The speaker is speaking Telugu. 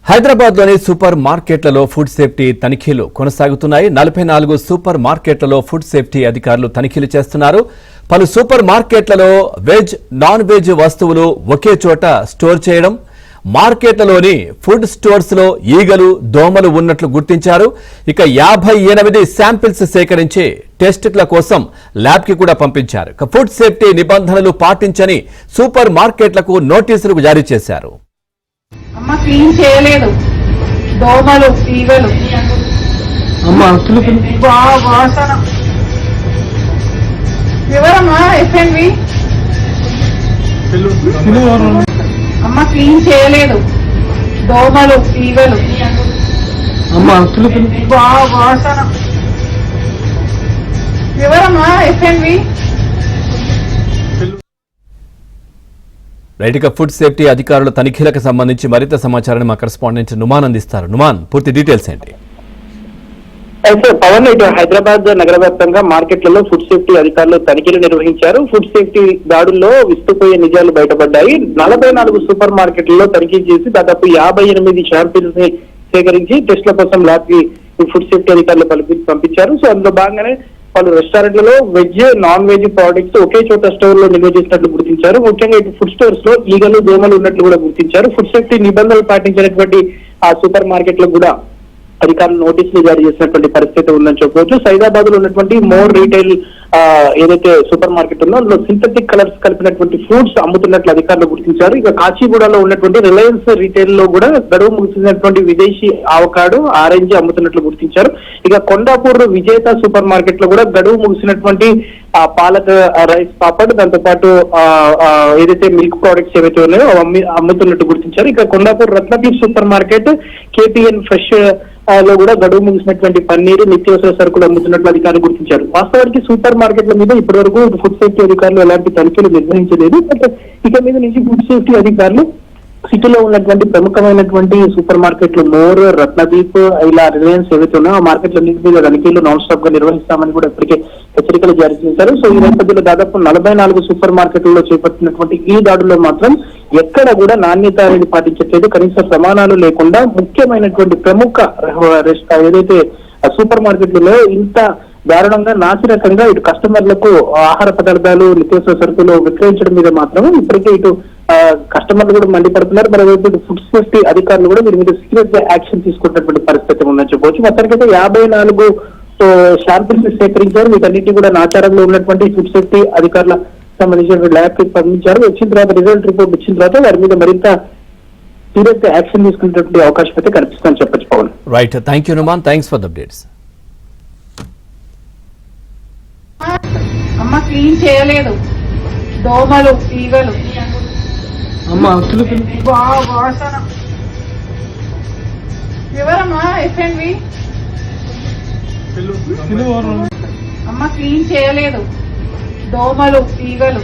హైదరాబాద్లోని సూపర్ మార్కెట్లలో ఫుడ్ సేఫ్టీ తనిఖీలు కొనసాగుతున్నాయి. 44 సూపర్ మార్కెట్లలో ఫుడ్ సేఫ్టీ అధికారులు తనిఖీలు చేస్తున్నారు. పలు సూపర్ మార్కెట్లలో వెజ్, నాన్ వెజ్ వస్తువులు ఒకే చోట స్టోర్ చేయడం, మార్కెట్లలోని ఫుడ్ స్టోర్స్ లో ఈగలు, దోమలు ఉన్నట్లు గుర్తించారు. ఇక 58 శాంపిల్స్ సేకరించి టెస్టుల కోసం ల్యాబ్ కి కూడా పంపించారు. ఫుడ్ సేఫ్టీ నిబంధనలు పాటించని సూపర్ మార్కెట్లకు నోటీసులు జారీ చేశారు. అమ్మ క్లీన్ చేయలేదు, దోమలు, ఈగలు, వాసన. వివరమా ఎఫ్ఎన్వి అమ్మ క్లీన్ చేయలేదు, దోమలు, ఈగలు, వాసన. వివరమా ఎఫ్ఎన్వి రైట్. ఇక ఫుడ్ సేఫ్టీ అధికారుల తనిఖీలకు సంబంధించి మరింత సమాచారాన్ని మా కరెస్పాండెంట్ నుమాన్ అందిస్తారు. నుమాన్, పూర్తి డీటెయిల్స్ ఏంటి? అయితే పవన్, ఇటు హైదరాబాద్ నగర వ్యాప్తంగా మార్కెట్లలో ఫుడ్ సేఫ్టీ అధికారులు తనిఖీలు నిర్వహించారు. ఫుడ్ సేఫ్టీ దాడుల్లో విస్తుపోయే నిజాలు బయటపడ్డాయి. 44 సూపర్ మార్కెట్లలో తనిఖీ చేసి దాదాపు 58 శాంపిల్స్ ని సేకరించి టెస్టుల కోసం ల్యాబ్ కి ఫుడ్ సేఫ్టీ అధికారులు పంపించారు. సో అందులో భాగంగానే పలు రెస్టారెంట్లలో వెజ్, నాన్ వెజ్ ప్రోడక్ట్స్ ఒకే చోట స్టోర్ లో నిల్వ చేసినట్లు గుర్తించారు. ముఖ్యంగా ఇటు ఫుడ్ స్టోర్స్ లో ఈగలు, దోమలు ఉన్నట్లు కూడా గుర్తించారు. ఫుడ్ సేఫ్టీ నిబంధనలు పాటించినటువంటి ఆ సూపర్ మార్కెట్లకు కూడా అధికారులు నోటీసులు జారీ చేసినటువంటి పరిస్థితి ఉందని చెప్పవచ్చు. సైదాబాద్ లో ఉన్నటువంటి మోర్ రీటైల్ ఏదైతే సూపర్ మార్కెట్ ఉందో అందులో సింథటిక్ కలర్స్ కలిపినటువంటి ఫ్రూట్స్ అమ్ముతున్నట్లు అధికారులు గుర్తించారు. ఇక కాచిగూడలో ఉన్నటువంటి రిలయన్స్ రీటైల్ లో కూడా గడువు ముగిసినటువంటి విదేశీ ఆవకాడో, ఆరెంజ్ అమ్ముతున్నట్లు గుర్తించారు. ఇక కొండాపూర్ విజేత సూపర్ మార్కెట్ లో కూడా గడువు ముగిసినటువంటి పాలక్ రైస్ పాపడ్, దాంతో పాటు ఏదైతే మిల్క్ ప్రోడక్ట్స్ ఏవైతే ఉన్నాయో అమ్ముతున్నట్టు గుర్తించారు. ఇక Kondapur Ratnadeep super market, KTN fresh లో కూడా గడువు ముగిసినటువంటి పన్నీరు, నిత్యావసర సరుకులు అమ్ముతున్నట్లు అధికారులు గుర్తించారు. వాస్తవానికి సూపర్ మార్కెట్ల మీద ఇప్పటి వరకు ఫుడ్ సేఫ్టీ అధికారులు ఎలాంటి తనిఖీలు నిర్వహించలేదు. ఇక మీద నుంచి ఫుడ్ సేఫ్టీ అధికారులు సిటీలో ఉన్నటువంటి ప్రముఖమైనటువంటి సూపర్ మార్కెట్లు మోర్, రత్నదీప్, ఇలా రిలయన్స్ ఏవైతే ఉన్నాయో ఆ మార్కెట్లన్నింటి మీద తనిఖీలు నాన్ స్టాప్ గా నిర్వహిస్తామని కూడా ఇప్పటికే హెచ్చరికలు జారీ చేశారు. సో ఈ నేపథ్యంలో దాదాపు 44 సూపర్ మార్కెట్లలో చేపట్టినటువంటి ఈ దాడుల్లో మాత్రం ఎక్కడ కూడా నాణ్యత అనేది పాటించట్లేదు. కనీస ప్రమాణాలు లేకుండా ముఖ్యమైనటువంటి ప్రముఖ ఏదైతే సూపర్ మార్కెట్లలో ఇంత దారుణంగా, నాసిరకంగా ఇటు కస్టమర్లకు ఆహార పదార్థాలు, నిత్యావసర సరుకులు విక్రయించడం మీద మాత్రం ఇప్పటికే ఇటు కస్టమర్లు కూడా మండిపడుతున్నారు. మరోవైపు ఫుడ్ సేఫ్టీ అధికారులు కూడా వీరి మీద సీరియస్ గా యాక్షన్ తీసుకున్నటువంటి పరిస్థితి ఉందని చెప్పవచ్చు. మొత్తానికైతే 54 శాంపిల్స్ సేకరించారు. వీటన్నిటి కూడా నాచారంలో ఉన్నటువంటి ఫుడ్ సేఫ్టీ అధికారుల సంబంధించిన ల్యాబ్ కి పంపించారు. వచ్చిన తర్వాత రిజల్ట్ రిపోర్ట్ వచ్చిన తర్వాత వారి మీద మరింత సీరియస్ గా యాక్షన్ తీసుకునేటువంటి అవకాశం అయితే కనిపిస్తుందని చెప్పొచ్చు. Pawan, right. Thank you Numan, thanks for the updates. అమ్మ క్లీన్ చేయలేదు, దోమలు, ఈగలు, వాసన. వివరమా ఎఫ్ఎన్వి అమ్మ క్లీన్ చేయలేదు, దోమలు, ఈగలు,